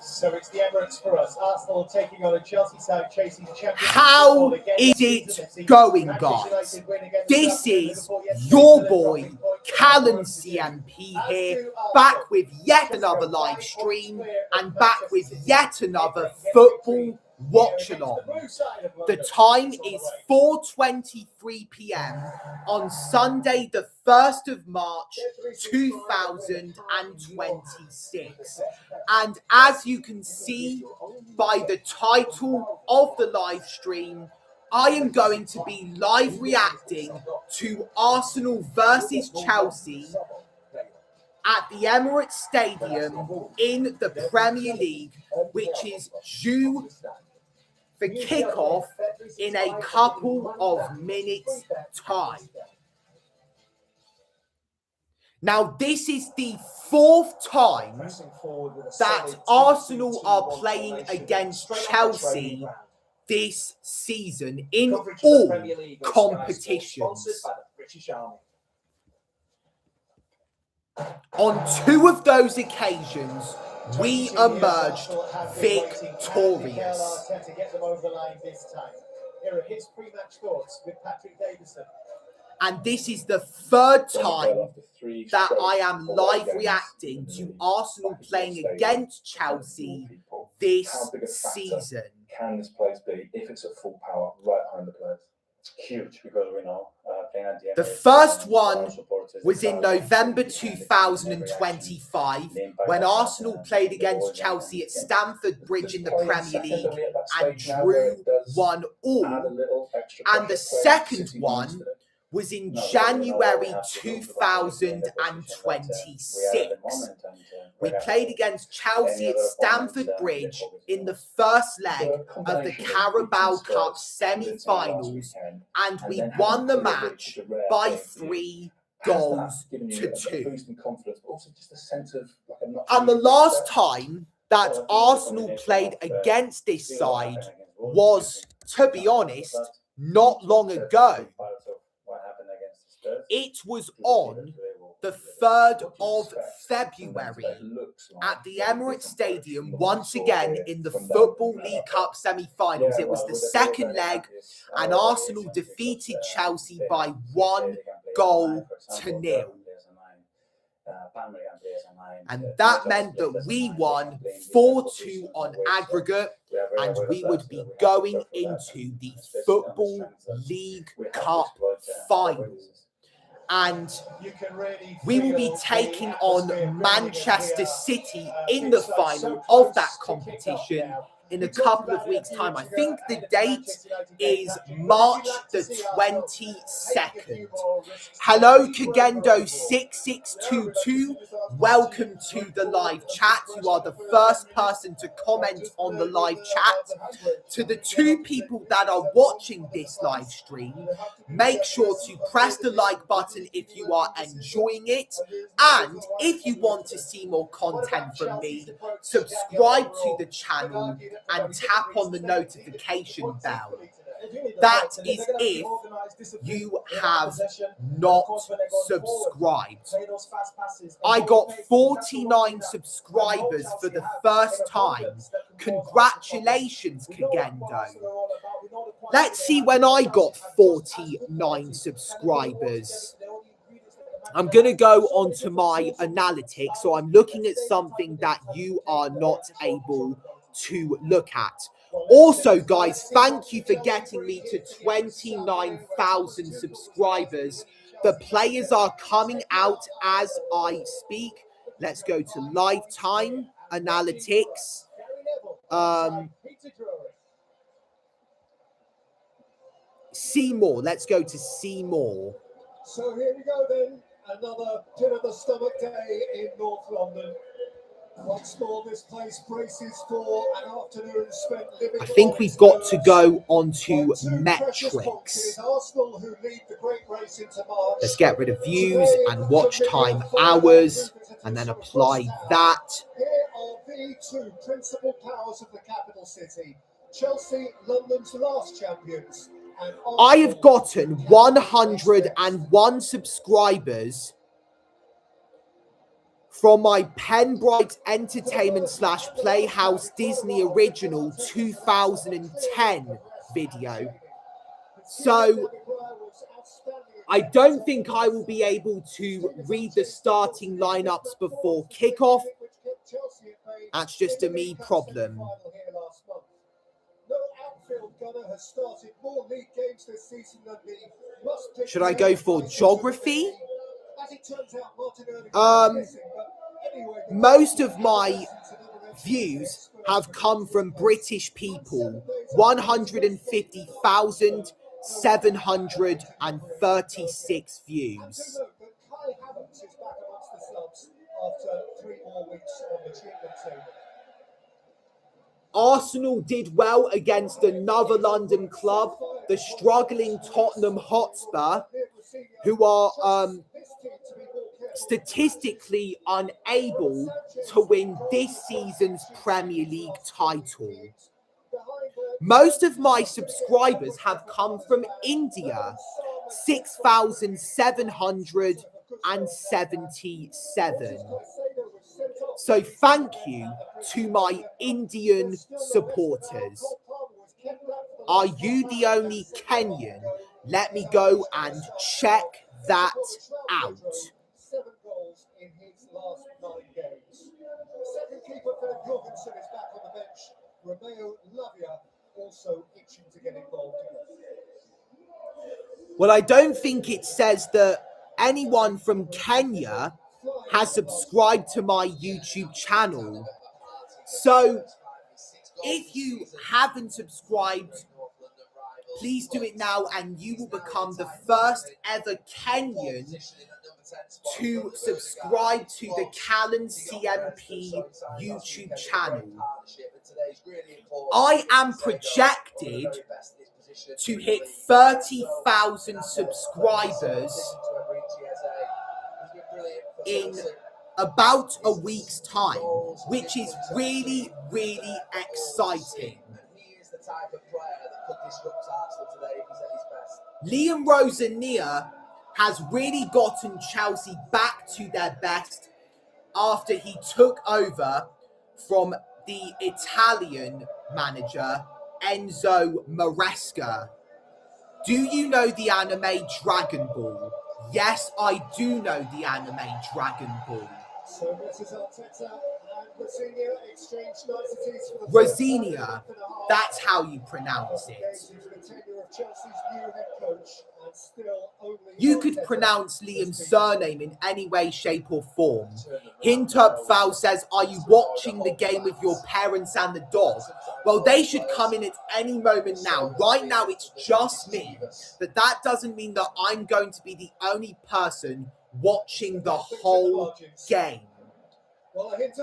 So it's the Emirates for us. Arsenal taking on a Chelsea side chasing champions. How is it going, guys? This is your boy, Callan CMP here, back with yet another live stream and back with yet another football watch-along. The time is 4:23 p.m. on Sunday, the 1st of March, 2026. And as you can see by the title of the live stream, I am going to be live reacting to Arsenal versus Chelsea at the Emirates Stadium in the Premier League, which is due for kickoff in a couple of minutes' time. Now, this is the fourth time that Arsenal are playing against Chelsea this season in all competitions. On two of those occasions, we emerged victorious. And this is the third time that I am live reacting to Arsenal playing against Chelsea this season. Can this place be, if it's at full power, right behind the players? It's huge because we know the first one was in November 2025 when Arsenal played against Chelsea at Stamford Bridge in the Premier League and drew 1-1. And the second one was in January 2026. We played against Chelsea at Stamford Bridge in the first leg of the Carabao Cup semi-finals, and we won the match by 3 goals to 2. And the last time that Arsenal played against this side was, to be honest, not long ago. It was on the 3rd of February at the Emirates Stadium, once again in the Football League Cup semi-finals. It was the second leg, and Arsenal defeated Chelsea by 1 goal to 0. And that meant that we won 4-2 on aggregate, and we would be going into the Football League Cup final. And we will be taking on Manchester City in the final of that competition in a couple of weeks' time. I think the date is March the 22nd. Hello, Kagendo6622. Welcome to the live chat. You are the first person to comment on the live chat. To the 2 people that are watching this live stream, make sure to press the like button if you are enjoying it. And if you want to see more content from me, subscribe to the channel and tap on the notification bell. That is if you have not subscribed. I got 49 subscribers for the first time. Congratulations, Kagendo. Let's see when I got 49 subscribers. I'm going to go onto my analytics, so I'm looking at something that you are not able to look at. Also, guys, thank you for getting me to 29,000 subscribers. The players are coming out as I speak. Let's go to lifetime analytics. See more. Let's go to see more. So here we go then. Another pit of the stomach day in North London. Once more, this place braces for an afternoon spent living. I think we've got to go onto metrics. Let's get rid of views and watch time hours, and then apply that. Here are the 2 principal powers of the capital city: Chelsea, London's last champions. I have gotten 101 subscribers from my Penbright Entertainment / Playhouse Disney Original 2010 video. So I don't think I will be able to read the starting lineups before kickoff. That's just a me problem. Should I go for geography? Most of my views have come from British people. 150,736 views. Arsenal did well against another London club, the struggling Tottenham Hotspur, who are statistically unable to win this season's Premier League title. Most of my subscribers have come from India, 6,777. So thank you to my Indian supporters. Are you the only Kenyan? Let me go and check that out. 7 goals in his last 9 games. Second keeper Philip Jorgensen is back on the bench. Romeo Lavia also itching to get involved again. Well, I don't think it says that anyone from Kenya has subscribed to my YouTube channel. So if you haven't subscribed, please do it now and you will become the first ever Kenyan to subscribe to the Callan CMP YouTube channel. I am projected to hit 30,000 subscribers in about a week's time, which is really, really exciting. Liam Rosenior has really gotten Chelsea back to their best after he took over from the Italian manager Enzo Maresca. Do you know the anime Dragon Ball? Yes, I do know the anime Dragon Ball. So what is Arteta and Rosinia exchange niceties for the Rosinia, that's how you pronounce it. You could pronounce Liam's surname in any way, shape or form. Hintupfal says, are you watching the game with your parents and the dog? Well, they should come in at any moment now. Right now, it's just me. But that doesn't mean that I'm going to be the only person watching the whole game.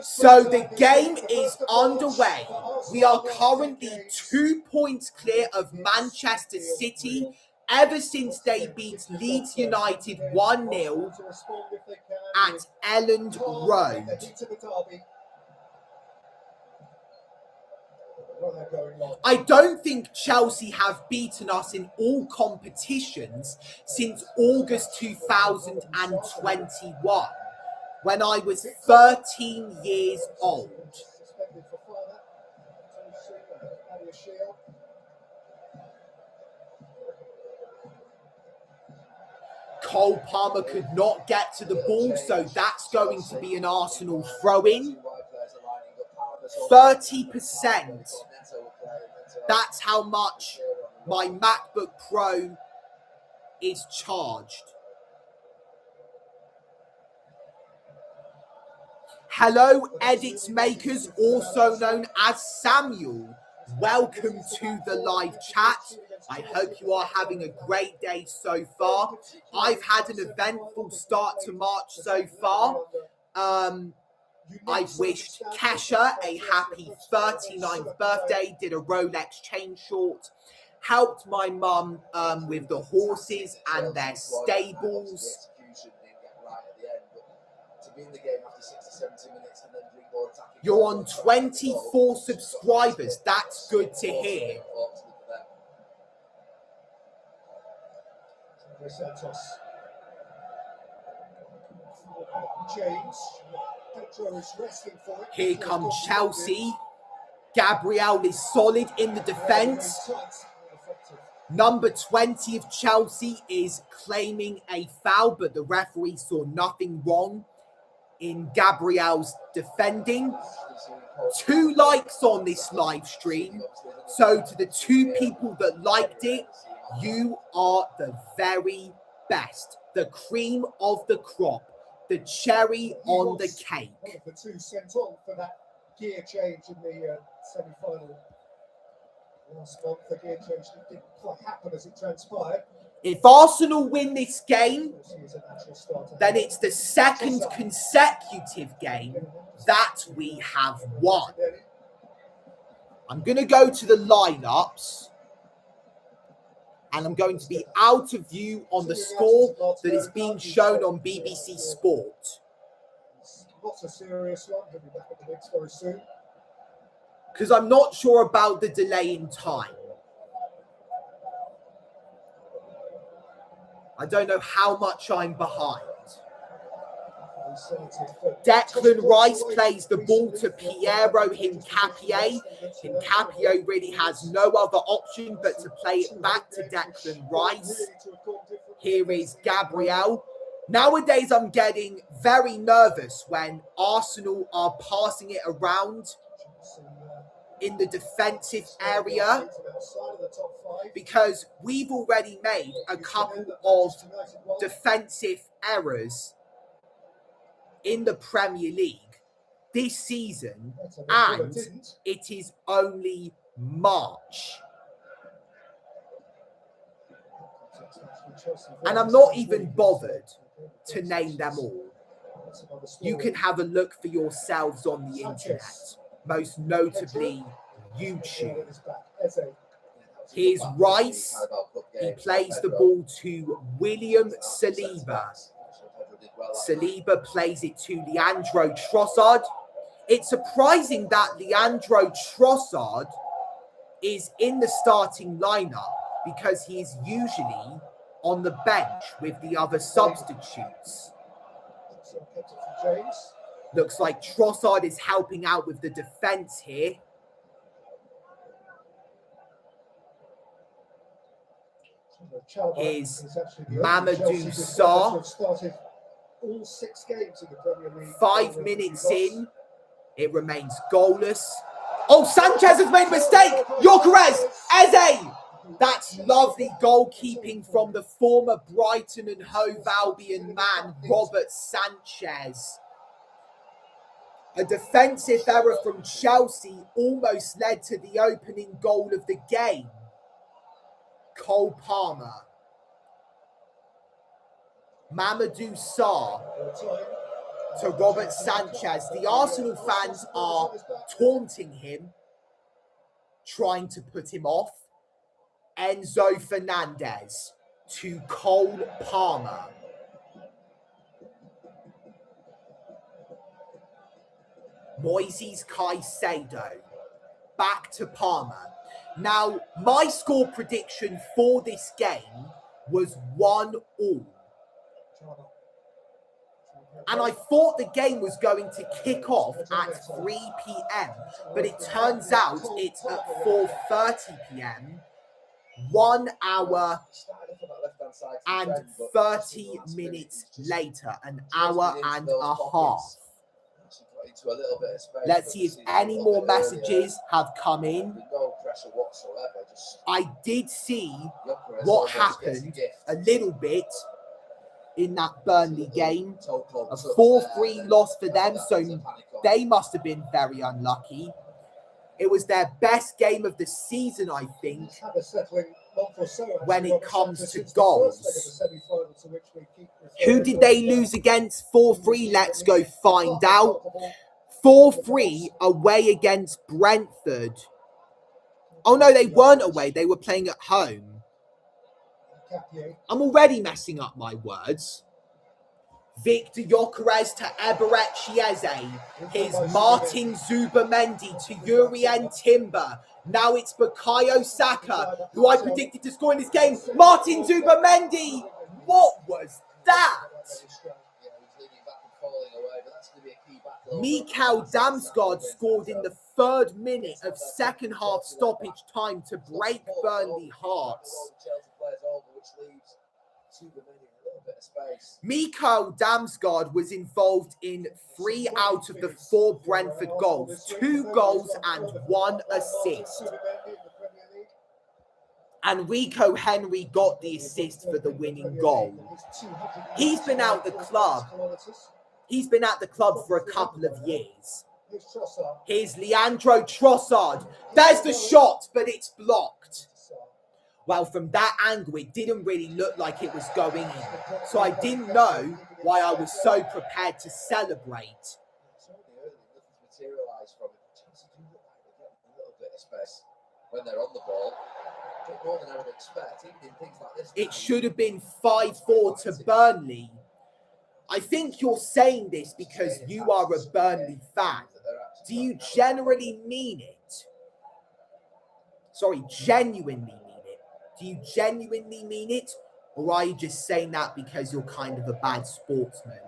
So the game is underway. We are currently 2 points clear of Manchester City ever since they beat Leeds United 1-0 at Elland Road. I don't think Chelsea have beaten us in all competitions since August 2021. When I was 13 years old. Cole Palmer could not get to the ball, so that's going to be an Arsenal throw-in. 30%. That's how much my MacBook Pro is charged. Hello, edits makers, also known as Samuel. Welcome to the live chat. I hope you are having a great day so far. I've had an eventful start to March so far. I've wished Kesha a happy 39th birthday, did a Rolex chain short, helped my mum with the horses and their stables. You're on 24 subscribers. That's good to hear. James Pedro is resting for it. Here come Chelsea. Gabriel is solid in the defence. Number 20 of Chelsea is claiming a foul, but the referee saw nothing wrong in Gabriel's defending. 2 likes on this live stream. So to the 2 people that liked it, you are the very best. The cream of the crop. The cherry on the cake. One of the 2 sent on for that gear change in the semi-final last month. The gear change didn't quite happen as it transpired. If Arsenal win this game, then it's the 2nd consecutive game that we have won. I'm going to go to the lineups, and I'm going to be out of view on the score that is being shown on BBC Sport. It's not a serious one. He'll be back at the mix very soon. Because I'm not sure about the delay in time. I don't know how much I'm behind. Declan Rice plays the ball to Piero Hincapié. Hincapié really has no other option but to play it back to Declan Rice. Here is Gabriel. Nowadays, I'm getting very nervous when Arsenal are passing it around in the defensive area, because we've already made a couple of defensive errors in the Premier League this season, and it is only March. And I'm not even bothered to name them all. You can have a look for yourselves on the internet, most notably YouTube. Here's Rice. He plays the ball to William Saliba. Saliba plays it to Leandro Trossard. It's surprising that Leandro Trossard is in the starting lineup, because he is usually on the bench with the other substitutes. Looks like Trossard is helping out with the defence here. Here's Mamadou Sarr. All 6 games in the Premier League. 5 minutes in, it remains goalless. Oh, Sanchez has made a mistake. Gyökeres, Eze. That's lovely goalkeeping from the former Brighton and Hove Albion man, Robert Sanchez. A defensive error from Chelsea almost led to the opening goal of the game. Cole Palmer. Mamadou Sarr to Robert Sanchez. The Arsenal fans are taunting him, trying to put him off. Enzo Fernandez to Cole Palmer. Moises Caicedo back to Palmer. Now, my score prediction for this game was 1-1. And I thought the game was going to kick off at 3 p.m. But it turns out it's at 4:30 p.m. 1 hour and 30 minutes later. An hour and a half. Let's see if any more messages have come in. I did see what happened a little bit in that Burnley game. A 4-3 loss for them, so they must have been very unlucky. It was their best game of the season, I think, when it comes to goals. Who did they lose against? 4-3, let's go find out. 4-3 away against Brentford. Oh no, they weren't away, they were playing at home. I'm already messing up my words. Victor Gyökeres to Eberechi Eze. Here's Martin Zubamendi to Jurrien Timber. Now it's Bukayo Saka, who I predicted to score in this game. Martin Zubamendi! What was that? Mikael Damsgaard scored in the 3rd minute of second half stoppage time to break Burnley hearts. Mikael Damsgaard was involved in 3 out of the 4 Brentford goals, 2 goals and 1 assist. And Rico Henry got the assist for the winning goal. He's been out the club. He's been at the club for a couple of years. Here's Leandro Trossard. There's the shot, but it's blocked. Well, from that angle, it didn't really look like it was going in. So I didn't know why I was so prepared to celebrate. When they're on the ball, more than I would expect, even in things like this. It should have been 5-4 to Burnley. I think you're saying this because you are a Burnley fan. Do you generally mean it? Sorry, genuinely mean it. Do you genuinely mean it? Or are you just saying that because you're kind of a bad sportsman?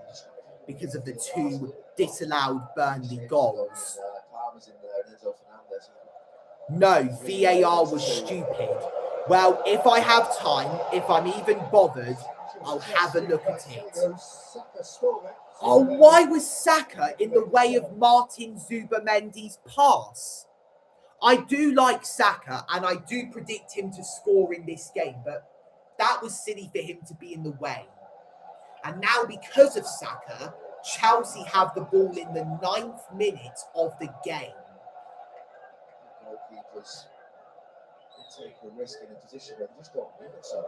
Because of the 2 disallowed Burnley goals? No, VAR was stupid. Well, if I have time, if I'm even bothered, I'll have a look at it. Oh, why was Saka in the way of Martin Zubamendi's pass? I do like Saka, and I do predict him to score in this game, but that was silly for him to be in the way. And now, because of Saka, Chelsea have the ball in the 9th minute of the game. Goalkeepers take a risk in a position where they just don't do it. So.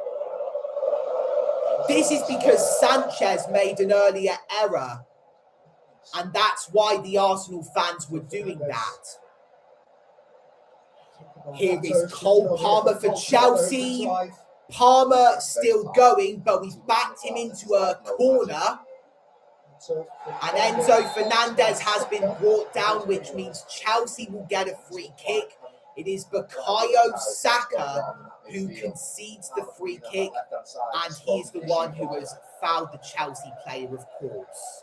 This is because Sanchez made an earlier error, and that's why the Arsenal fans were doing that. Here is Cole Palmer for Chelsea. Palmer still going, but we've backed him into a corner. And Enzo Fernandez has been brought down, which means Chelsea will get a free kick. It is Bukayo Saka who concedes the free kick, and he's the one who has fouled the Chelsea player, of course.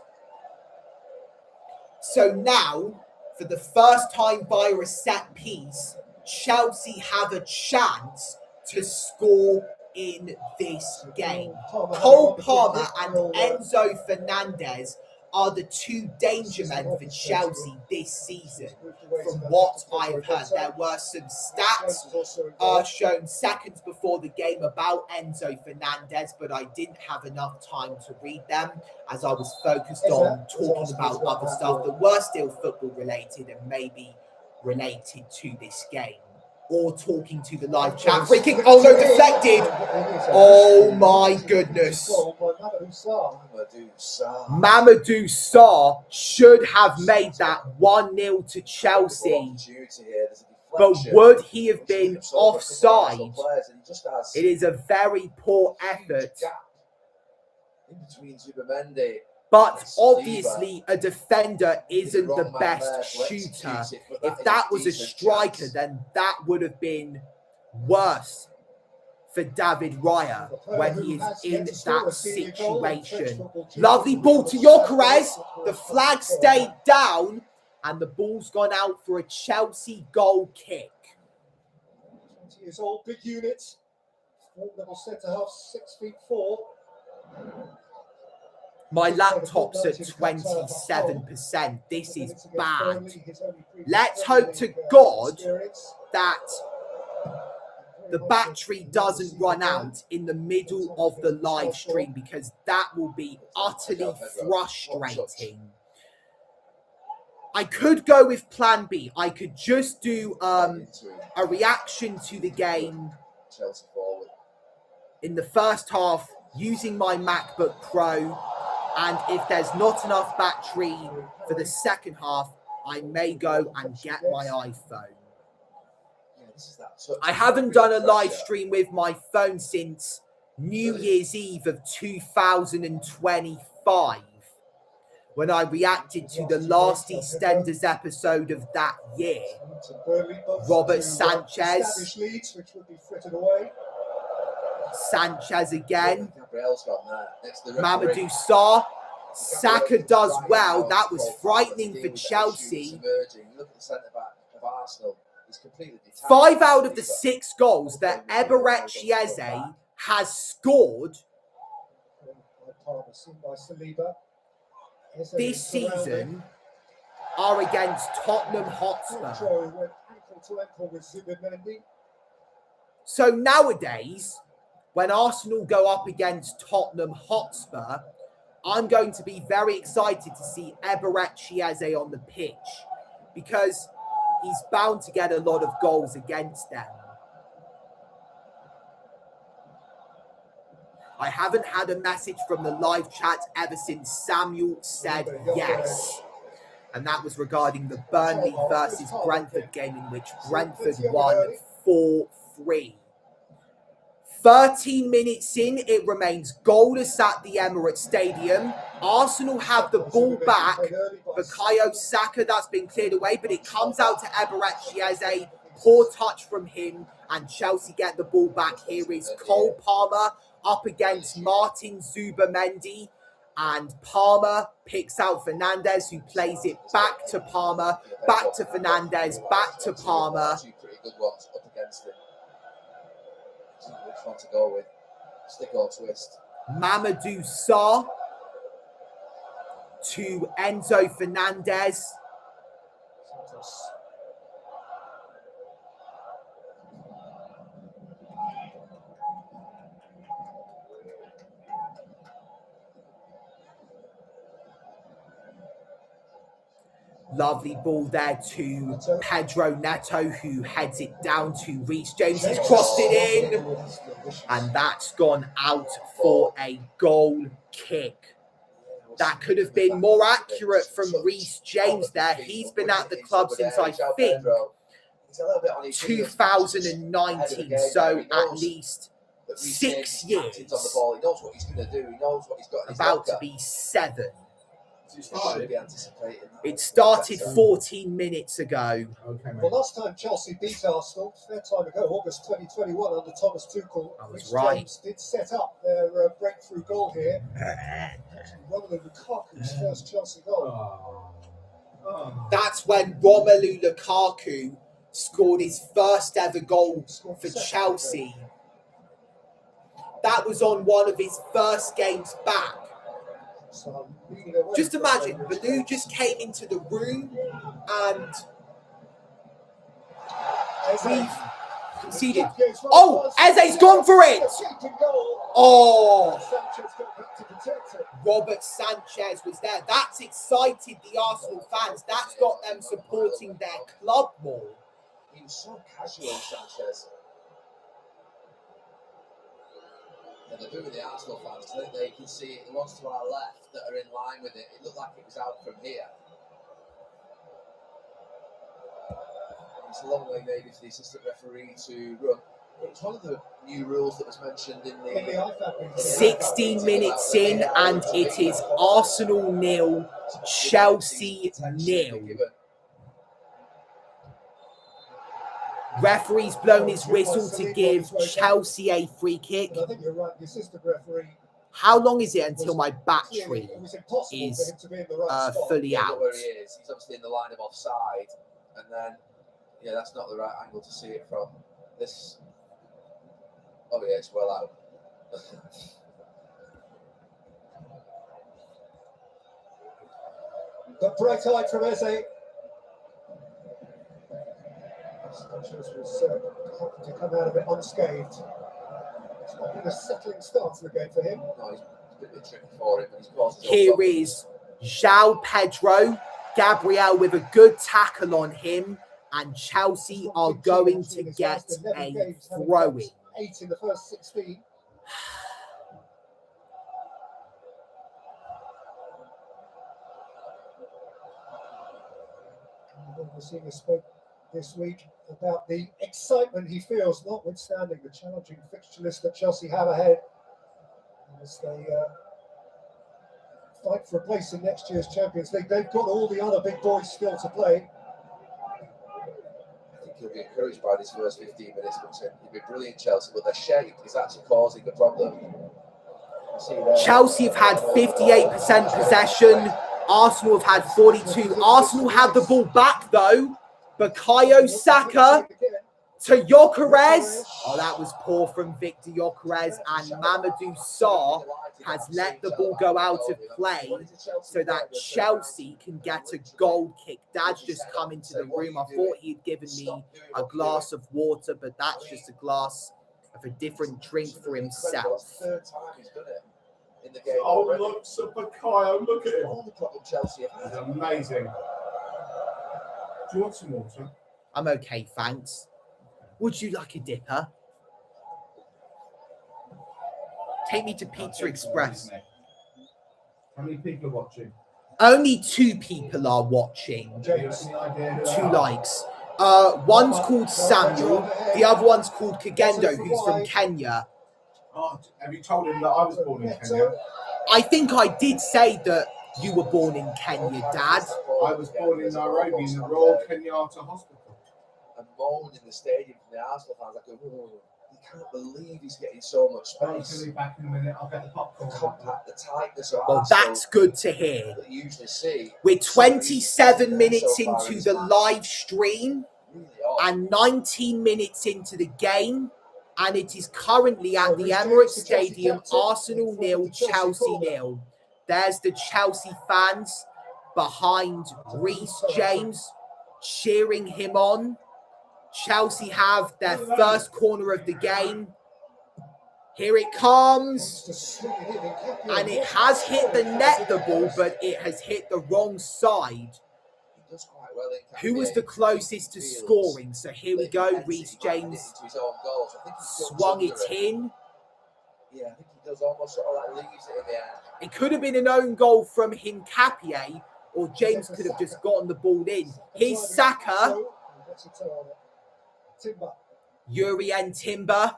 So now, for the first time via a set piece, Chelsea have a chance to score in this game. Cole Palmer and Enzo Fernandez are the 2 danger men for Chelsea this season. From what I've heard, there were some stats shown seconds before the game about Enzo Fernandez, but I didn't have enough time to read them as I was focused on talking about other stuff that were still football related and maybe related to this game. Or talking to the live chat. Free kick. Oh no, deflected. Oh my goodness. Mamadou Sarr should have made that 1-0 to Chelsea. But would he have been offside? It is a very poor effort. But obviously, a defender isn't the best shooter. If that was a striker, then that would have been worse for David Raya when he is in that situation. Lovely ball to Gyökeres. The flag stayed down, and the ball's gone out for a Chelsea goal kick. 20 years old, big unit. Level centre half, 6'4". My laptop's at 27%. This is bad. Let's hope to God that the battery doesn't run out in the middle of the live stream, because that will be utterly frustrating. I could go with plan B. I could just do a reaction to the game in the first half using my MacBook Pro. And if there's not enough battery for the second half, I may go and get my iPhone. I haven't done a live stream with my phone since New Year's Eve of 2025, when I reacted to the last EastEnders episode of that year. Robert Sanchez. Sanchez again. Mamadou Sarr. Saka does well. That was frightening for Chelsea. Look at the centre back of Arsenal. He's completely detached. 5 out of the 6 goals that Eberechi Eze has scored this season are against Tottenham Hotspur. So nowadays, when Arsenal go up against Tottenham Hotspur, I'm going to be very excited to see Eberechi Eze on the pitch because he's bound to get a lot of goals against them. I haven't had a message from the live chat ever since Samuel said yes. And that was regarding the Burnley versus Brentford game in which Brentford won 4-3. 13 minutes in, it remains goalless at the Emirates Stadium. Arsenal have the ball back. Bukayo Saka, that's been cleared away, but it comes out to Eberechi Eze. Poor touch from him, and Chelsea get the ball back. Here is Cole Palmer up against Martin Zubamendi, and Palmer picks out Fernandes, who plays it back to Palmer, back to Fernandes, back to Palmer. Two pretty good ones up against him. Which one to go with? Stick or twist? Mamadou Sarr to Enzo Fernandez. Lovely ball there to Pedro Neto, who heads it down to Reece James. He's crossed it in, and that's gone out for a goal kick. That could have been more accurate from Reece James there. He's been at the club since, I think, 2019, so at least 6 years. He knows what he's going to do. He knows what he's got. About to be 7. Should be anticipating. It started 14 minutes ago. Well, last time Chelsea beat Arsenal, a fair time ago, August 2021, under Thomas Tuchel, Reece James did set up their breakthrough goal here. Romelu Lukaku's first Chelsea goal. That's when Romelu Lukaku scored his first ever goal for Chelsea. That was on one of his first games back. Just imagine, Baloo just came into the room and we've conceded. Oh, Eze's gone for it! Oh, Robert Sanchez was there. That's excited the Arsenal fans. That's got them supporting their club more. He was so casual, Sanchez. And they're booing the Arsenal fans. I think they can see the ones to our left that are in line with it. It looked like it was out from here. It's a long way maybe for the assistant referee to run. It's one of the new rules that was mentioned in the 16 minutes in, and it is Arsenal 0, Chelsea 0. Referee's blown his whistle to give Chelsea a free kick. I think you're right, the assistant referee. How long is it until my battery is fully out? Where he is. He's obviously in the line of offside, and then yeah, that's not the right angle to see it from. This, oh yeah, it's well out. The bright-eyed from Eze. Sanchez was happy to come out of it unscathed. It's not been a settling start to the game for him. No, he's been a bit tricky for him, but he's Here is João Pedro. Gabriel with a good tackle on him, and Chelsea are going to get a throw-in. 8 in the first 16. We're seeing a spoke this week about the excitement he feels, notwithstanding the challenging fixture list that Chelsea have ahead, as they fight for a place in next year's Champions League. They've got all the other big boys still to play. I think he'll be encouraged by this first 15 minutes, but he'll be brilliant, Chelsea, but their shape is actually causing the problem. Chelsea have had 58% possession. Arsenal have had 42. Arsenal had the ball back though. Bukayo Saka to Gyökeres. Oh, that was poor from Victor Gyökeres, and Mamadou Sarr has let the ball go out of play so that Chelsea can get a goal kick. Dad's just come into the room. I thought he'd given me a glass of water, but that's just a glass of a different drink for himself. Third time he's done it in the game. Oh, look, Bukayo, look at him. All the problem Chelsea have That's had. amazing. Do you want some water? I'm okay, thanks. Would you like a dipper? Take me to Pizza Express. How many people are watching? Only 2 people are watching. James. 2 likes. One's called Samuel. The other one's called Kagendo, who's from Kenya. Oh, have you told him that I was born in Kenya? I think I did say that you were born in Kenya, Dad. I was born in Nairobi in the Royal Kenyatta Hospital. And moan in the stadium from the Arsenal fans like, oh, you can't believe he's getting so much I'm going space. to be back in a minute. I'll get the popcorn. Compact, the tightness of Well, Arsenal that's good to hear. that you usually see. We're 27 minutes into the live stream Really odd. and 19 minutes into the game. And it is currently at the Emirates Stadium, Arsenal 0, Chelsea 0. There's the Chelsea fans behind Reece James, cheering him on. Chelsea have their first corner of the game. Here it comes. And it has hit the net, the ball, but it has hit the wrong side. He does quite well in Who was the closest to scoring? So here we go. Reece James swung it in. Yeah, I think he does almost sort of like leaves it in the air. It could have been an own goal from Hincapié, or James could have just gotten the ball in. Here's Saka. Urien Timber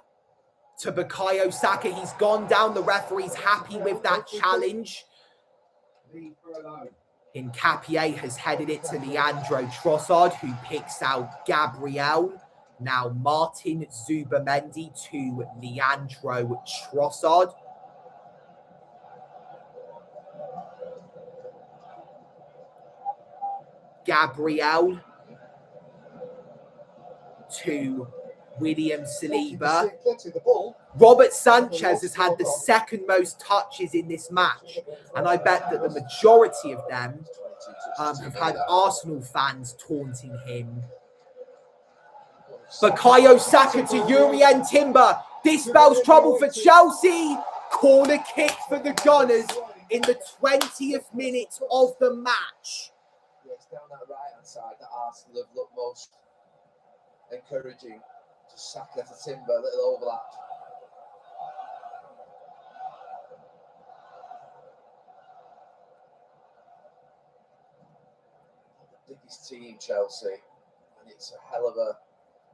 to Bukayo Saka. He's gone down. The referee's happy with that challenge. Hincapié has headed it to Leandro Trossard, who picks out Gabriel. Now Martin Zubamendi to Leandro Trossard. Gabriel to William Saliba. Robert Sanchez has had the second most touches in this match, and I bet that the majority of them have had Arsenal fans taunting him. Bukayo Saka to Urien Timber. This spells trouble for Chelsea. Corner kick for the Gunners in the 20th minute of the match. Yeah, it's down that right-hand side that Arsenal have looked most encouraging. Just Saka to Timber, a little overlap. The biggest team, Chelsea, and it's a hell of a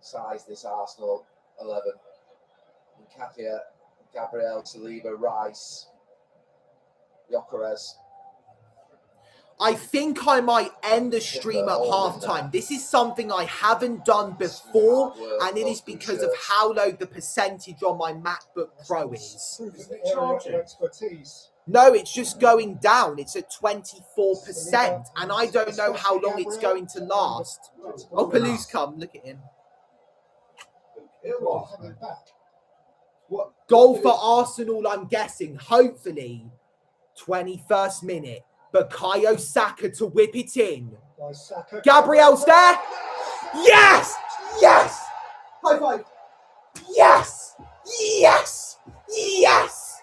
size, this Arsenal 11. Nketiah, Gabriel, Saliba, Rice, Gyökeres. I think I might end the stream at halftime. This is something I haven't done before, and it is because of how low the percentage on my MacBook Pro is. No, it's just going down. It's at 24%, and I don't know how long it's going to last. Oh, Palou's come. Look at him. What goal for Arsenal, I'm guessing, hopefully. 21st minute. Bukayo Saka to whip it in. Gabriel's there. Yes! Yes! High five. Yes! Yes! Yes!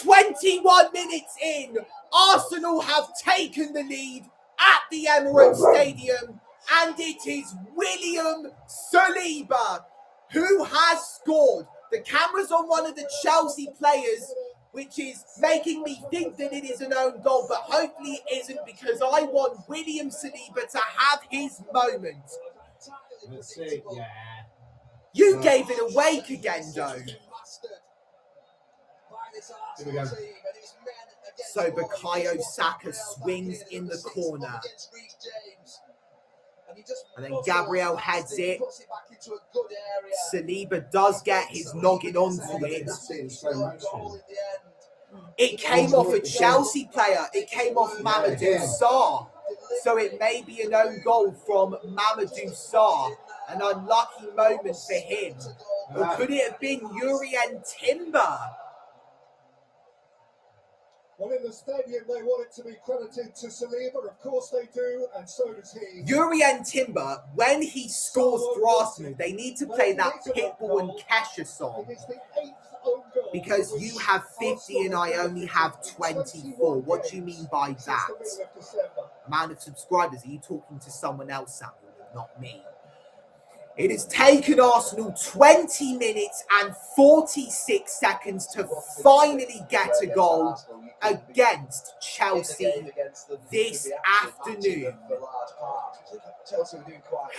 21 minutes in. Arsenal have taken the lead at the Emirates Stadium. And it is William Saliba who has scored. The camera's on one of the Chelsea players, which is making me think that it is an own goal, but hopefully it isn't, because I want William Saliba to have his moment. Let's see. Yeah. You gave it away, Kagendo. Here we go. So Bukayo Saka swings in the corner. And then Gabriel heads it. Saliba does get his noggin onto it. It came off a Chelsea player. It came off Mamadou Sarr. So it may be an own goal from Mamadou Sarr. An unlucky moment for him. Or could it have been Urian Timber? Well, in the stadium, they want it to be credited to Saliba. Of course they do, and so does he. Urian Timber, when he scores for Arsenal, they need to play that Pitbull and Kesha song. It is the 8th own goal. Because you have 50 and I only have 24. What do you mean by Since that? the middle of December. Amount of subscribers, are you talking to someone else, Samuel, not me? It has taken Arsenal 20 minutes and 46 seconds to finally get a goal against Chelsea this afternoon.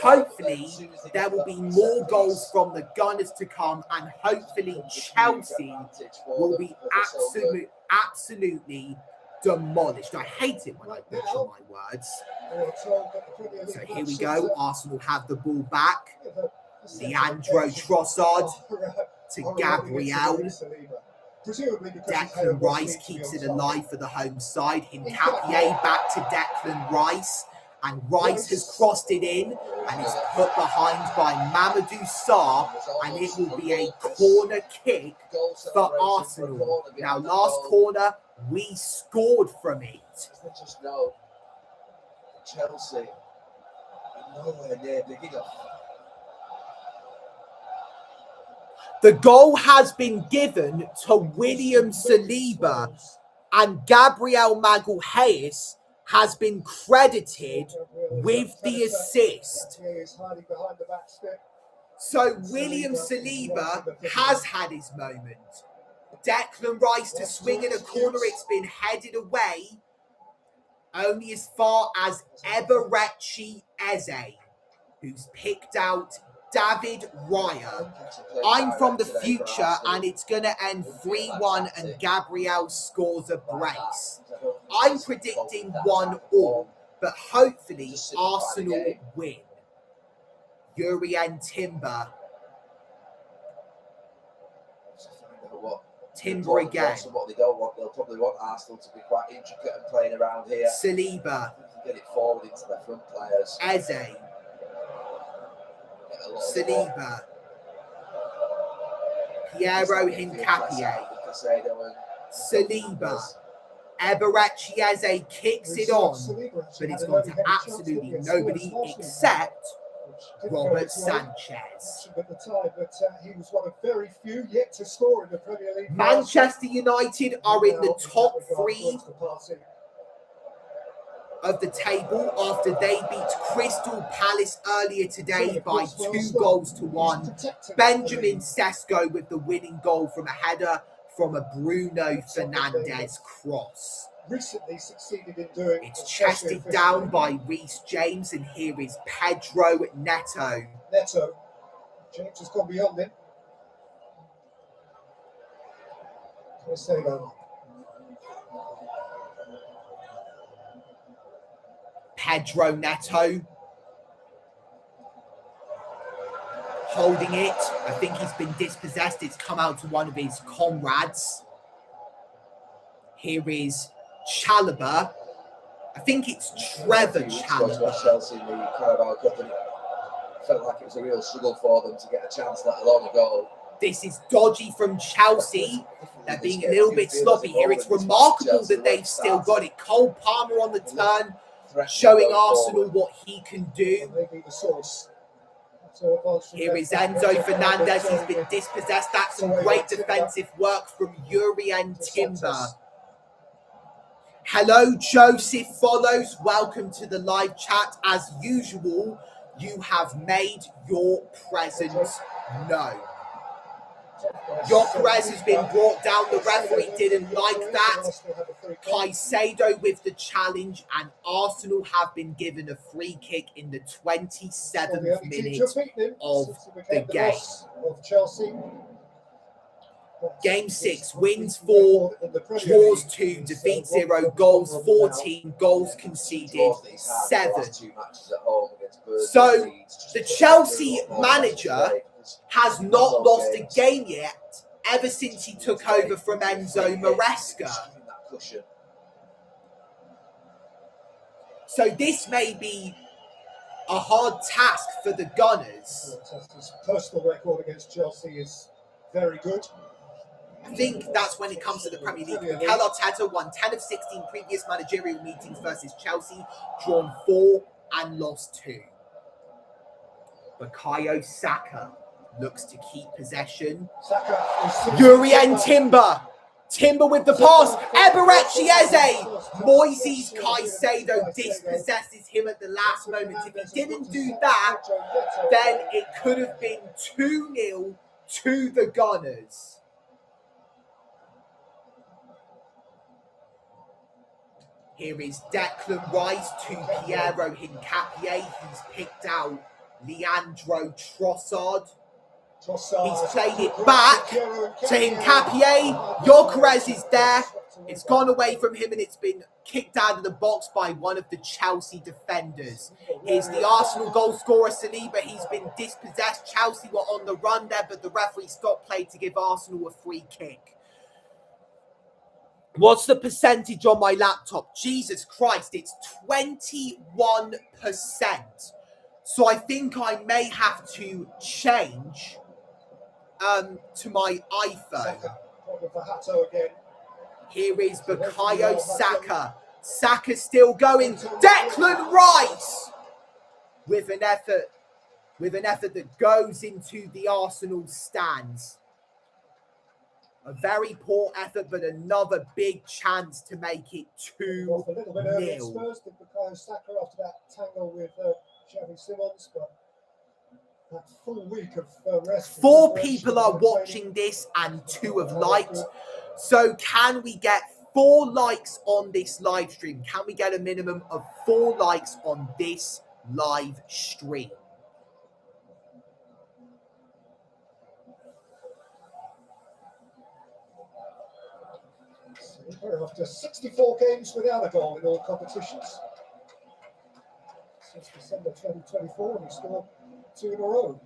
Hopefully, there will be more goals from the Gunners to come, and hopefully Chelsea will be absolutely demolished. I hate it when I butcher my words. So here we go. Arsenal have the ball back. Leandro Trossard to Gabriel. Declan Rice keeps it alive for the home side. Hincapié back to Declan Rice. And Rice has crossed it in and is put behind by Mamadou Sarr. And it will be a corner kick for Arsenal. Now, last corner, we scored from it. Just know Chelsea are nowhere near big enough. The goal has been given to William Saliba, and Gabriel Magalhaes has been credited with the assist. So William Saliba has had his moment. Declan Rice to swing in a corner, it's been headed away only as far as Eberechi Eze, who's picked out David Raya. I'm from the future, and it's going to end 3-1 and Gabriel scores a brace. I'm predicting 1-1, but hopefully Arsenal win. Urian Timber. Timber again. What they don't want, they'll probably want Arsenal to be quite intricate and playing around here. Saliba. Get it forward into their front players. Eze. Saliba. Piero Hincapié. Saliba. Eberechi Eze kicks it on, but it's gone to absolutely nobody except Robert Sanchez. At the time, but he was one of very few yet to score in the Premier League. Manchester United are in the top 3 of the table after they beat Crystal Palace earlier today by 2-1. Benjamin Sesko with the winning goal from a header from a Bruno Fernandes cross. Recently succeeded in doing. It's chested down by Reece James, and here is Pedro Neto. James has gone beyond him. Pedro Neto holding it. I think he's been dispossessed. It's come out to one of his comrades. Here is Chalobah. I think it's Trevor Chalobah. Chelsea in the Carabao Cup, and it felt like it was a real struggle for them to get a chance, let alone a goal. This is dodgy from Chelsea. They're being a little bit sloppy here. It's remarkable that they've still got it. Cole Palmer on the turn, showing Arsenal what he can do. Here is Enzo Fernandez. He's been dispossessed. That's some great defensive work from Urian Timber. Hello, Joseph follows. Welcome to the live chat. As usual, you have made your presence known. Gyökeres has been brought down. The referee didn't like that. Caicedo with the challenge, and Arsenal have been given a free kick in the 27th minute of the game. Game 6, wins 4, draws 2, defeats 0, goals 14, goals conceded 7. So the Chelsea manager has not lost a game yet, ever since he took over from Enzo Maresca. That cushion. So this may be a hard task for the Gunners. His personal record against Chelsea is very good. I think that's when it comes to the Premier League. Mikel Arteta won 10 of 16 previous managerial meetings versus Chelsea, drawn 4 and lost 2. Bukayo Saka looks to keep possession. Jurrien Timber. Timber with the pass. Eberechi Eze. Moises Caicedo dispossesses him at the last moment. If he didn't do that, then it could have been 2-0 to the Gunners. Here is Declan Rice to Piero Hincapié. He's picked out Leandro Trossard. He's played it back to Hincapié. Gyökeres is there. It's gone away from him and it's been kicked out of the box by one of the Chelsea defenders. Here's the Arsenal goal scorer, Saliba. He's been dispossessed. Chelsea were on the run there, but the referee stopped play to give Arsenal a free kick. What's the percentage on my laptop? Jesus Christ, it's 21%. So I think I may have to change to my iPhone. Here is Bukayo Saka. Saka still going. Declan Rice with an effort that goes into the Arsenal stands. A very poor effort, but another big chance to make it 2-0. A little bit early at Spurs did Bukayo Saka after that tangle with Xavi Simons, but that full week of rest. 4 people are watching this and 2 have liked. So can we get 4 likes on this live stream? Can we get a minimum of 4 likes on this live stream? After 64 games without a goal in all competitions. Since December 2024, he scored 2 in a row.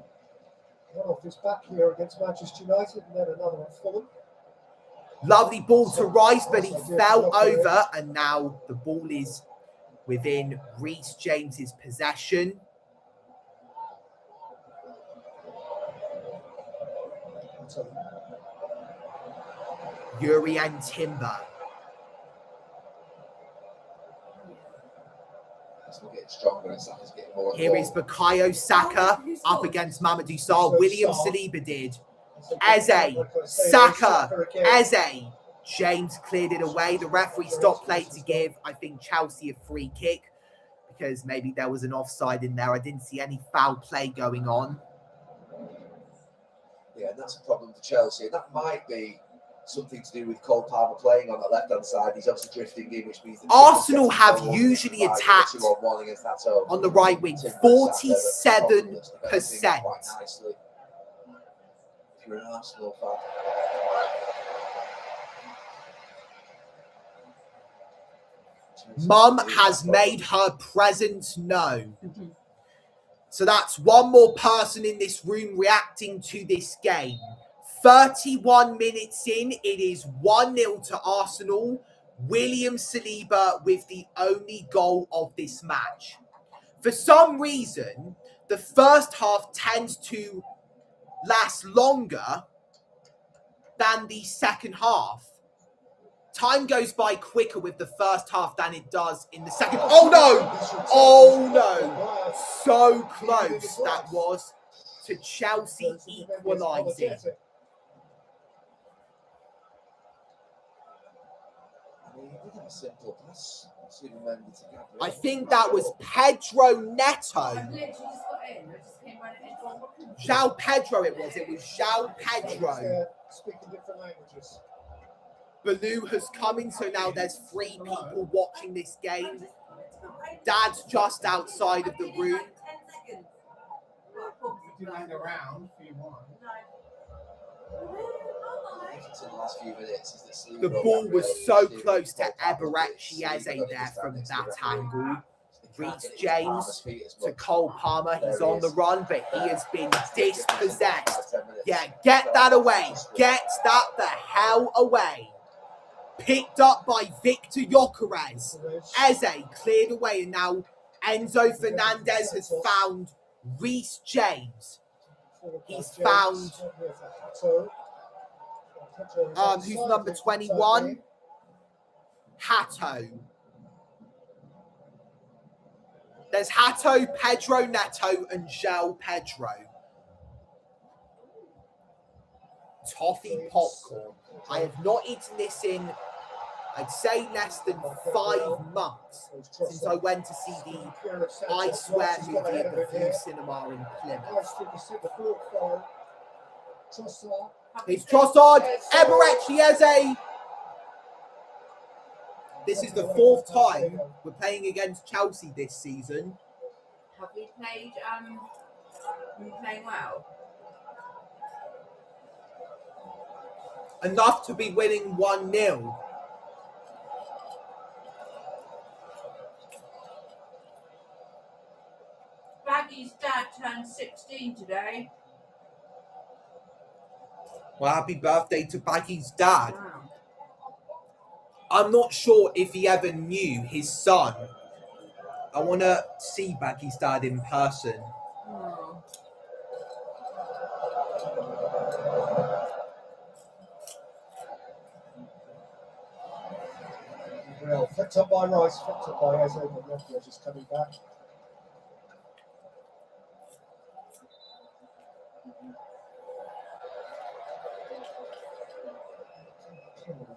One off his back here against Manchester United and then another at Fulham. Lovely ball to Rice, but he fell over and now the ball is within Reece James's possession. Jurrien Timber. Here is Bukayo Saka up against Mamadou Sarr. William Saliba did. Eze, Saka, Eze. James cleared it away. The referee stopped play to give, I think, Chelsea a free kick because maybe there was an offside in there. I didn't see any foul play going on. Yeah, and that's a problem for Chelsea. And that might be something to do with Cole Palmer playing on the left-hand side. He's obviously drifting in, which means that Arsenal have usually attacked on the right wing 47%. If you're an Arsenal fan. Mum has made her presence known. So that's one more person in this room reacting to this game. 31 minutes in, it is 1-0 to Arsenal. William Saliba with the only goal of this match. For some reason, the first half tends to last longer than the second half. Time goes by quicker with the first half than it does in the second. Oh no! Oh no! So close that was to Chelsea equalising. I think that was Pedro Neto. João Pedro it was. It was João Pedro. Speaking different languages. Baloo has come in, so now there's 3 people watching this game. Dad's just outside of the room. You hang around if you want. The ball was so close to Eberechi Eze there from that angle. Reece James to Cole Palmer. He's on the run, but he has been dispossessed. Yeah, get that away. Get that the hell away. Picked up by Victor Gyökeres. Eze cleared away, and now Enzo Fernandez has found Reece James. He's found who's number 21? Hato. There's Hato, Pedro Neto, and João Pedro. Toffee popcorn. I have not eaten this in, I'd say, less than 5 months since I went to see the I Swear movie at the View Cinema in Plymouth. It's Trossard, Eberechi Eze. This is the 4th time we're playing against Chelsea this season. Have we played, been playing well? Enough to be winning 1-0. Baggy's dad turned 16 today. Well, happy birthday to Baggy's dad. Wow. I'm not sure if he ever knew his son. I want to see Baggy's dad in person. Oh. Well, flicked up by Rice, flicked up by Eze, and Nepia just coming back.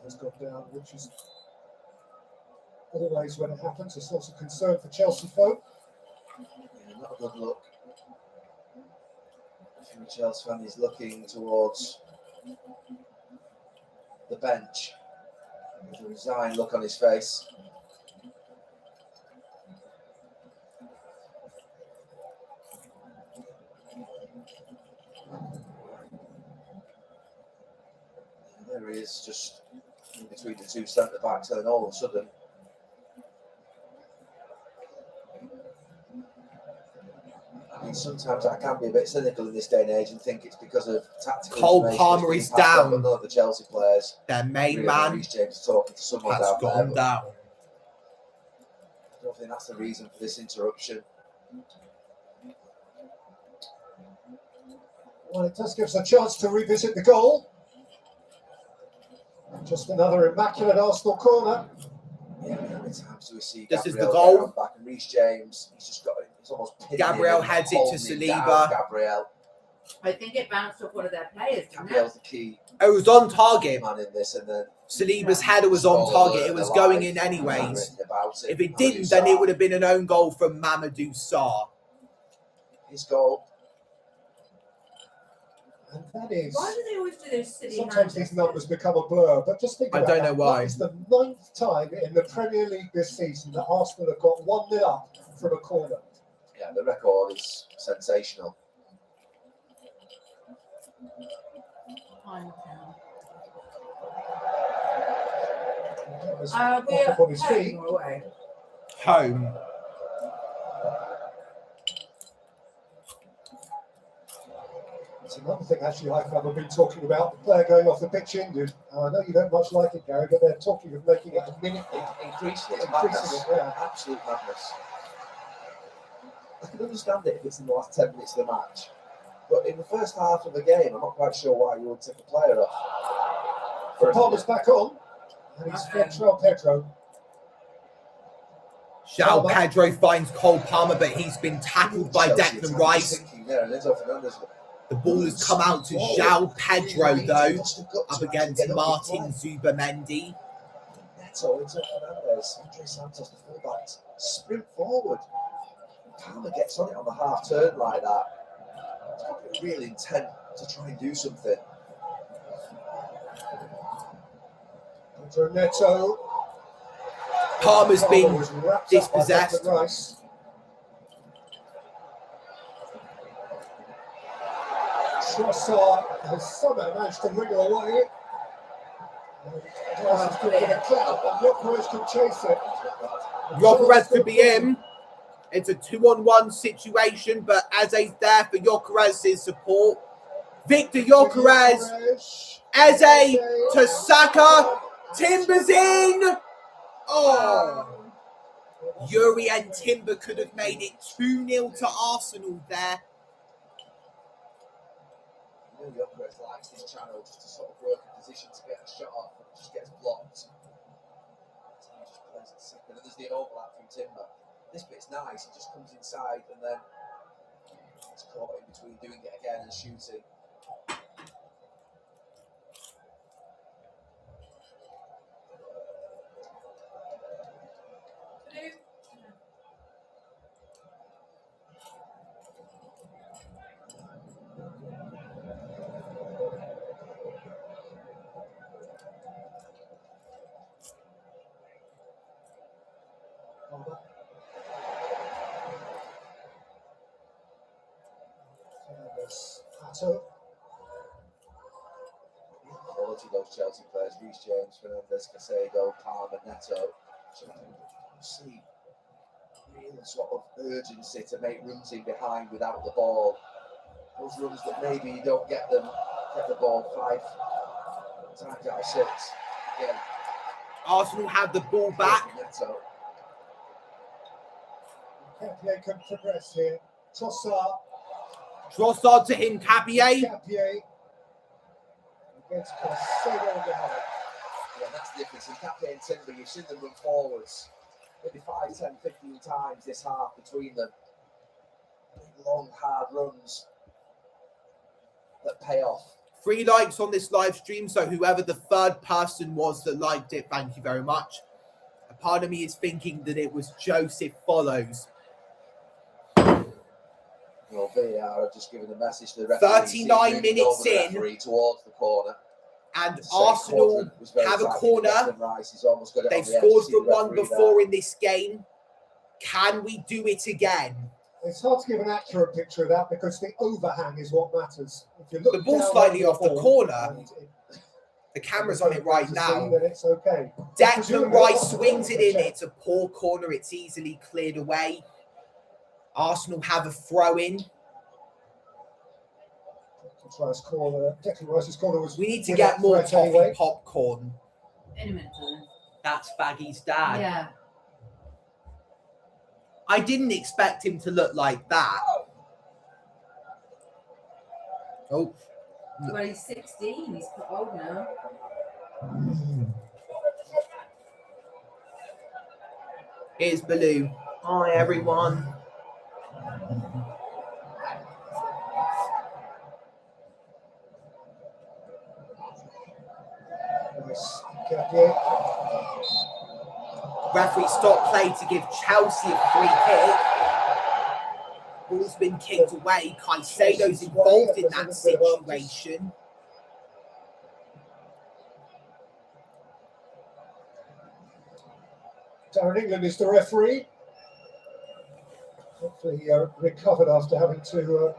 Has gone down, which is always, when it happens, a source of concern for Chelsea folk. Yeah, not a good look. I think the Chelsea fan is looking towards the bench with a resigned look on his face. There he is, just in between the two centre backs, and all of a sudden, I mean, sometimes I can be a bit cynical in this day and age and think it's because of tactical. Cole Palmer is down. But none of the Chelsea players, Their main really, man Reece James is talking to someone has down there, gone but down. I don't think that's the reason for this interruption. Well, it does give us a chance to revisit the goal. Just another immaculate Arsenal corner. Yeah, how many times do we see This is the Gabriel goal. get back and Reece James? He's just got, he's almost pinning Gabriel him, heads it to holding him down, Saliba. Gabriel. I think it bounced off one of their players, didn't it? Gabriel's the key It was on target. man in this, and then Saliba's header was on target. It was going in anyways. If it didn't, then it would have been an own goal from Mamadou Sarr. His goal. And that is, Why do they always do those silly sometimes these numbers become a blur, but just think I about don't that. know why. That is the 9th time in the Premier League this season that Arsenal have got 1-0 up from a corner. Yeah, the record is sensational. Was We're up on his feet. home or away. Home. It's another thing, actually, I've been talking about, the player going off the pitch injured. I know you don't much like it, Gary, but they're talking of making it a minute. Increasing it, Increasing it, yeah. Absolute madness. I can understand it if it's in the last 10 minutes of the match, but in the first half of the game, I'm not quite sure why you would take a player off. Palmer's back on, and he's João Pedro. João Pedro finds Cole Palmer, but he's been tackled by Declan Rice. The ball has come out to João Pedro, though, up against Martin Zubamendi. Neto into Fernandez, Andre Santos, the fullback, sprint forward. Palmer gets on it on the half turn like that. He's got to be real intent to try and do something. Neto. Palmer's been was wrapped up by dispossessed. Declan Rice. Trossard has somehow managed to wriggle away. Rice is good for the clout, and Gyökeres can chase it. Gyökeres could be in. It's a 2-on-1 situation, but Eze's there for Gyökeres's support. Victor Gyökeres, Eze to Saka, Timber's in. Oh, Yuri and Timber could have made it 2-0 to Arsenal there. Gyökeres likes this channel just to sort of work in position to get a shot off, and it just gets blocked. So he just plays it second, and there's the overlap from Timber. This bit's nice, it just comes inside and then it's caught in between doing it again and shooting. Quality those Chelsea players, Reece James, Fernandes, Casado, Palmer, Neto. So I think you see real sort of urgency to make runs in behind without the ball. Those runs that maybe you don't get the ball 5 times out of 6. Again, Arsenal have the ball back. Neto. Capier can progress here. Trossard. Trossard to him, Capier. Capier against Casado on behind. Yeah, that's the difference. In Capier and Timber, you've seen them run forwards maybe 5, 10, 15 times this half between them. Big, long, hard runs that pay off. 3 likes on this live stream, so whoever the third person was that liked it, thank you very much. A part of me is thinking that it was Joseph Follows. Well, VAR have just given a message to the referee. 39 minutes in, towards the corner. and Arsenal have a corner. They've scored from one before in this game. Can we do it again? It's hard to give an accurate picture of that because the overhang is what matters. If you look The ball's down slightly on off the ball corner. and The camera's on it right now. then it's okay. Declan Rice swings it in. It's a poor corner. It's easily cleared away. Arsenal have a throw-in. Declan Rice's corner was. We need to get more threat toffee anyway. popcorn. In a minute, darling. That's Baggy's dad. Yeah. I didn't expect him to look like that. Oh. Well, he's 16. He's quite old now. Here's Baloo. Hi, everyone. Referee stopped play to give Chelsea a free kick. Ball's been kicked away. Caicedo's involved in that situation. Darren England is the referee. Hopefully he recovered after having to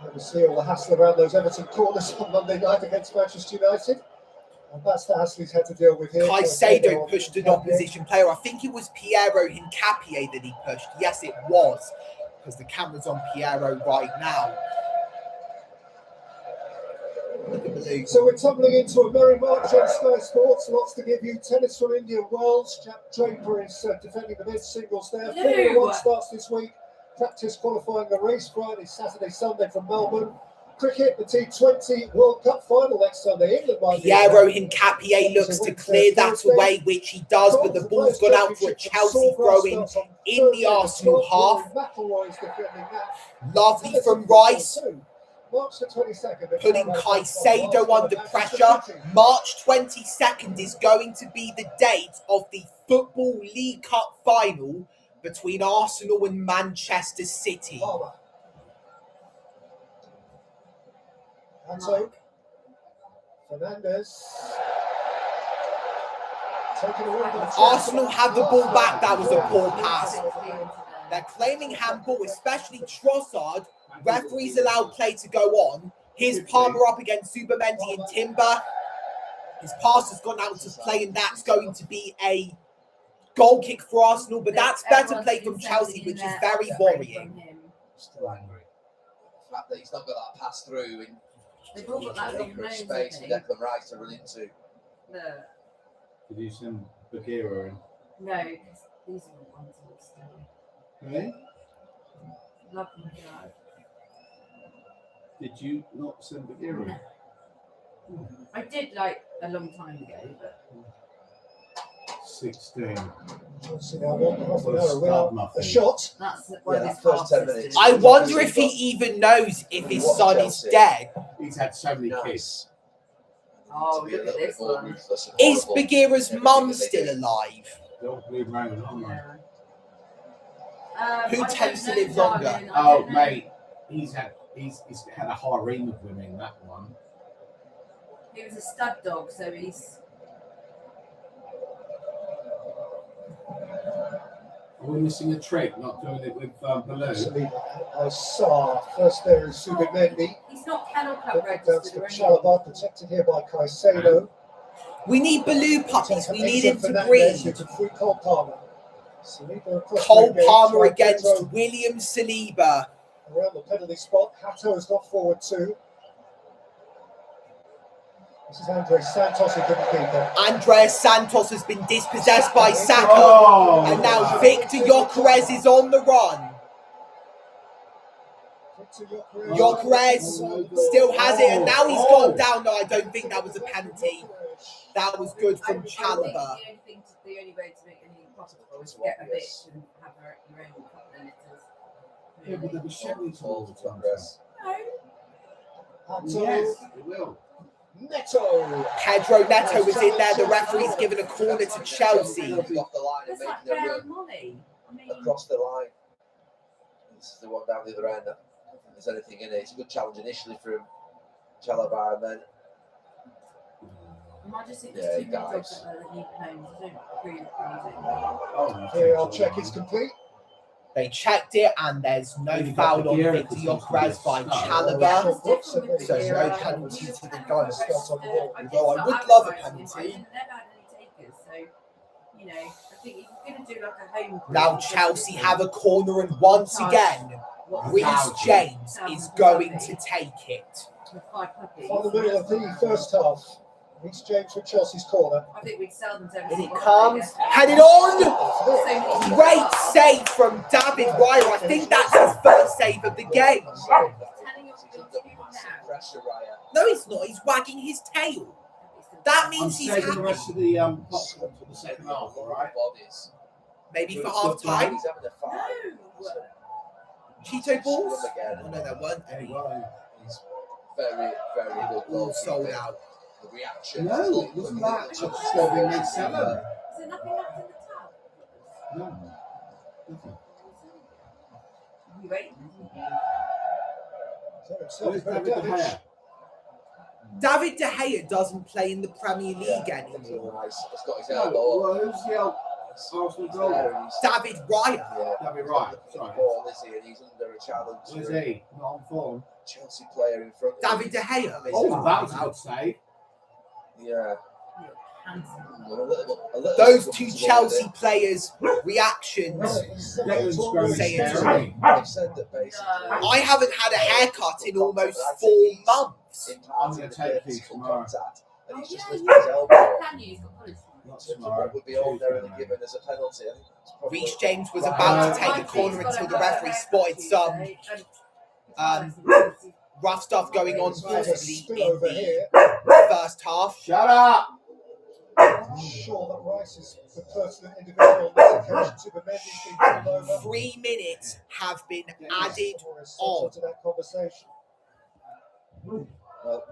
oversee all the hassle around those Everton corners on Monday night against Manchester United. And that's the hassle he's had to deal with here. Caicedo pushed an opposition player. I think it was Piero Hincapié that he pushed. Yes, it was, because the camera's on Piero right now. Look at Baloo. So we're tumbling into a merry march on Sky Sports. Lots to give you. Tennis from Indian Wells. Jack Draper is defending the men's singles there. Formula 1 starts this week. Practice qualifying the race Friday, Saturday, Sunday from Melbourne. Cricket, the T20 World Cup final next Sunday. England might Piero Hincapié looks to clear that away, which he does, but the ball's gone out for a Chelsea throw-in in the Arsenal half. Lovely from Rice. March the 22nd. Putting Caicedo under pressure. March 22nd is going to be the date of the Football League Cup final between Arsenal and Manchester City. So, Fernandes. Arsenal have the ball back. That was a poor pass. They're claiming handball, especially Trossard. Referees allowed play to go on. Here's Palmer up against Zubimendi and Timber. His pass has gone out to play, and that's going to be a Goal kick for Arsenal, but that's better Everyone's play been from Chelsea, sending which in is their very offspring worrying. from him. Still angry. The fact that he's not got that pass through and They've all got that long nose, I space for think. Declan Rice to run into. Look. Did you send Bagheera in? No, because these are the ones that stay. Really? Love them, guys. Did you not send Bagheera in? I did like a long time ago, but 16. See now, we are a shot. that's one of Yeah, his that first 10 fastest. minutes. I wonder if he even knows if his son is dead. He's had so many kids. Nice. Oh, To be a look at little bit this more one. ruthless and Is horrible Bagheera's in everything mum that they still do. alive? They all bleed around, aren't they? Yeah. Who I tends don't to know, live longer? darling, I Oh, don't know. mate, he's had a harem of women. That one. He was a stud dog, so he's. Are we missing a trick? Not doing it with balloon. Absolutely. I saw first there is Subimendi. He's not kennel club Down registered to or anything. Chalobah, protected here by Caicedo. We need Baloo puppies. We need him to Fernandez, breed. who can free Cole Palmer. Saliba across Cole the engage, Palmer right against Pedro William Saliba. around the penalty spot. Hato has got forward too. This is Andre Santos who couldn't keep it. Andreas Santos has been dispossessed by Saka. Oh, And now Victor Gyökeres is on the run. Gyökeres still has it, and now he's gone down. No, I don't think that was a penalty. That was good from I think Chalobah. the only way to make anything possible is to get a bitch and have your own couple of litters. Yeah, but they'll be shouting Fall towards to progress. Hato, Yes, it will. Neto. Pedro Neto was in there. The referee's given a corner to Chelsea. Off the line and It's like making a Bear run and Molly. I mean, across the line. This is the one down the other end. I don't think there's anything in it. It's a good challenge initially from Chalobah, and then I just think Yeah, there's he too many dogs dies. out there that need homes. I don't agree with anything. Oh, Here, our check is complete. They checked it, and there's no foul on Victor Gyökeres by Chalobah. So no penalty to the Gunners. Although I would love a penalty. I never had any takers, so you know, I think if you're going to do like a home. Now Chelsea have a corner, and once again, Reece James is going to take it. With 5 puppies. On the middle of the first half, Reece James from Chelsea's corner. I think we'd sell them to In every it single comes, player. headed on. So many Great save from David Raya. I think that's his first save of the game. Telling you he's to under do massive now. pressure, Raya. No, he's not. He's wagging his tail. That I'm means he's saving the rest happy. of the popcorn for the second half, all right? Bodies. Maybe for half time. He's having a fight. No. Cheeto balls? Again. Oh no, there weren't any. He's very, very good. All sold out. The reaction. No, it wasn't that. It's just going to be mid seven. Is there nothing left in the tub? No. Nothing. You wait. Where's David De Gea? David De Gea doesn't play in the Premier League anymore. Nice. He's got his No, elbow. well, who's the old Arsenal goalie? David Raya. Yeah. David Raya, The sorry. ball, is he? And he's under a challenge. Where's for a he? Not on form. Chelsea player in front of him. David De Gea. Oh, that was a good save. Yeah. Handsome. A little Those two uncomfortable Chelsea with players' reactions. Declan's growing Say it. scary. it. They've said that basically. I haven't had a haircut in almost 4 months. I'm going to take these tomorrow. Contact, and Oh, he's just yeah, lifted his elbow. Can you? He's got college. Not So tomorrow. what would be ordinarily given as a penalty? I think it's probably- Reece James was about to take a corner until the referee spotted some rough stuff going on possibly in the first half. Shut up! I'm sure that Rice is the pertinent individual on this occasion. Subimendi's been pulled over. 3 minutes have been added Morris on. to that conversation. Well,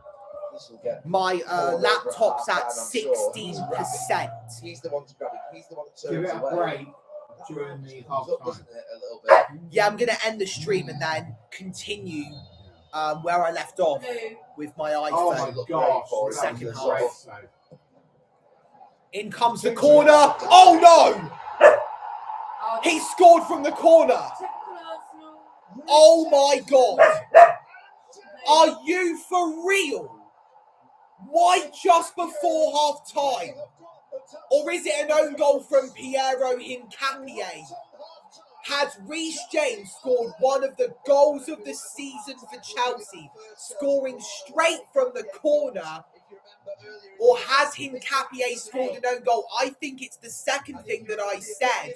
this will get. My laptop's at 16%. He's the one to grab it. He's the one that Give turns it a away. break during the half Up, time. doesn't it, a little bit? Yeah, I'm going to end the stream and then continue where I left off with my Oh iPhone. my gosh. for the that second was a half. great save. In comes the corner. Oh no! He scored from the corner. Oh my god! Are you for real? Why just before half time? Or is it an own goal from Piero Hincapié? Has Reece James scored one of the goals of the season for Chelsea, scoring straight from the corner? Or has Hincapié scored an own goal? I think it's the second thing that I said,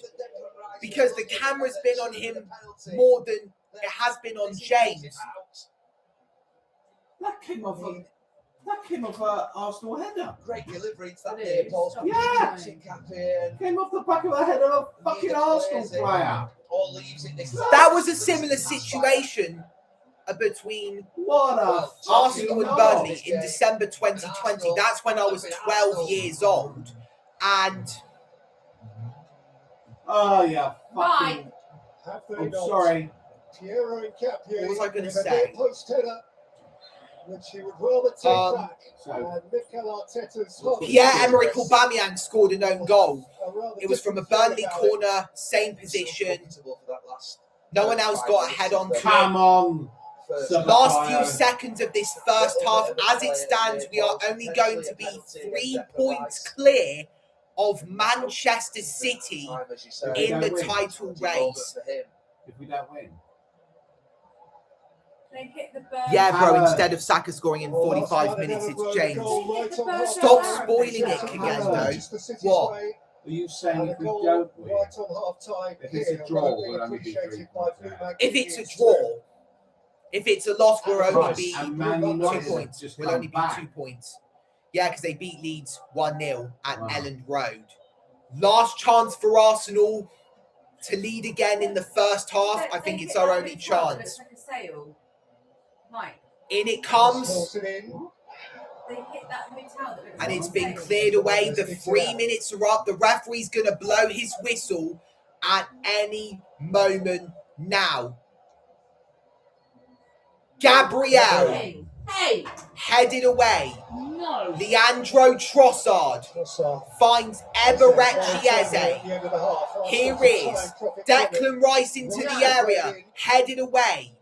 because the camera's been on him more than it has been on James. That came off an Arsenal header. Great delivery to that near post. Yeah. Came off the back of the head of a fucking Arsenal player. All leaves in this. That was a similar situation between Arsenal and Burnley in December 2020. That's when I was 12 years old. And oh yeah, Right. I'm sorry. Piero Hincapié. What was I gonna say? Post header, which he would rather take back. So And Mikel Arteta's Pierre-Emerick Aubameyang scored an own goal. It was from a Burnley corner, same position. No one else got a head on to come it. on. Last few seconds of this first half, as it stands, we are only going to be 3 points clear of Manchester City in the title race. If we don't win. They hit the Yeah, bro, Howard. instead of Saka scoring in 45 minutes, it's James. Stop spoiling it again, though. What? Are you saying if we Goal don't win? right on half time. If it's a draw, we'll only be 3 appreciated by points Blue out. Mag If it's a Indians. draw, if it's a loss, we'll only Right, be and Man 2 United points. just We'll come only be back. 2 points. Yeah, because they beat Leeds 1-0 at Wow. Elland Road. Last chance for Arsenal to lead again in the first half. I think it's our only chance. It's like a sail. Right. In it comes, Sorted in. They hit that hotel that looks and like it's a been sail. cleared away. The 3 minutes are up. The referee's going to blow his whistle at any moment now. Gabriel Hey! headed away. No! Leandro Trossard finds Eberechi Eze. Here is Declan Rice into the area, headed away.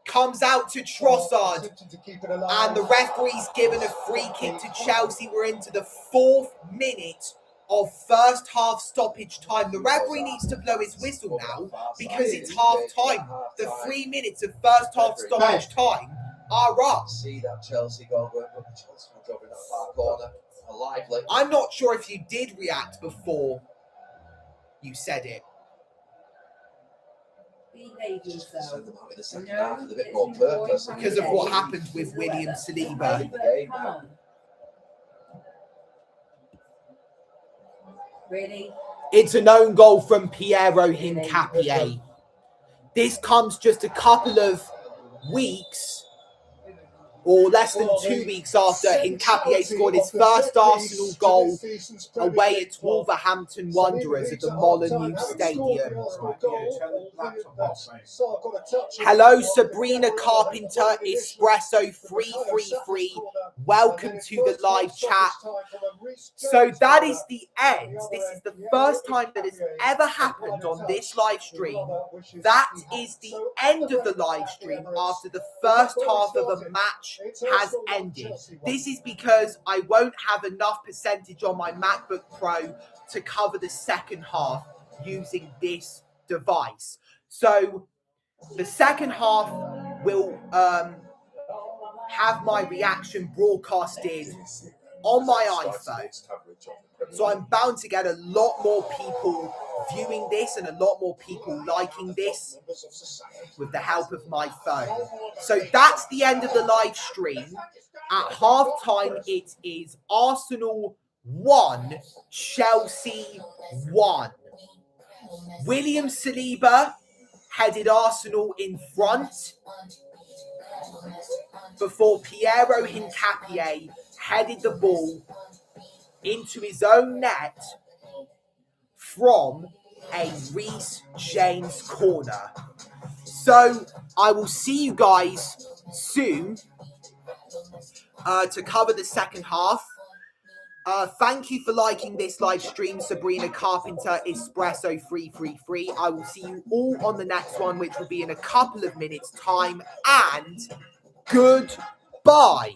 Comes out to Trossard, and the referee's given a free kick to Chelsea. We're into the 4th minute of first half stoppage time. The referee needs to blow his whistle now because it's half time. The 3 minutes of first half stoppage time are up. See that Chelsea goal going, but Chelsea were dropping that far corner. Lively. I'm not sure if you did react before you said it. Behave yourself. Send them out in the second half with a bit more purpose. Because of what happened with William Saliba. Come on. Really? It's an own goal from Piero Hincapié. This comes just a couple of weeks, or less than 2 weeks after Hincapié scored his first Arsenal goal away at Wolverhampton Wanderers at the Molineux Stadium. Hello, Sabrina Carpenter, Espresso 333. Welcome to the live chat. So that is the end. This is the first time that has ever happened on this live stream. That is the end of the live stream after the first half of a match has ended. This is because I won't have enough percentage on my MacBook Pro to cover the second half using this device. So the second half will have my reaction broadcasted on my iPhone. So I'm bound to get a lot more people viewing this and a lot more people liking this with the help of my phone. So that's the end of the live stream. At half time, it is Arsenal 1, Chelsea 1. William Saliba headed Arsenal in front before Piero Hincapié headed the ball into his own net from a Reece James corner. So I will see you guys soon to cover the second half. Thank you for liking this live stream, Sabrina Carpenter, Espresso 333. I will see you all on the next one, which will be in a couple of minutes' time. And goodbye.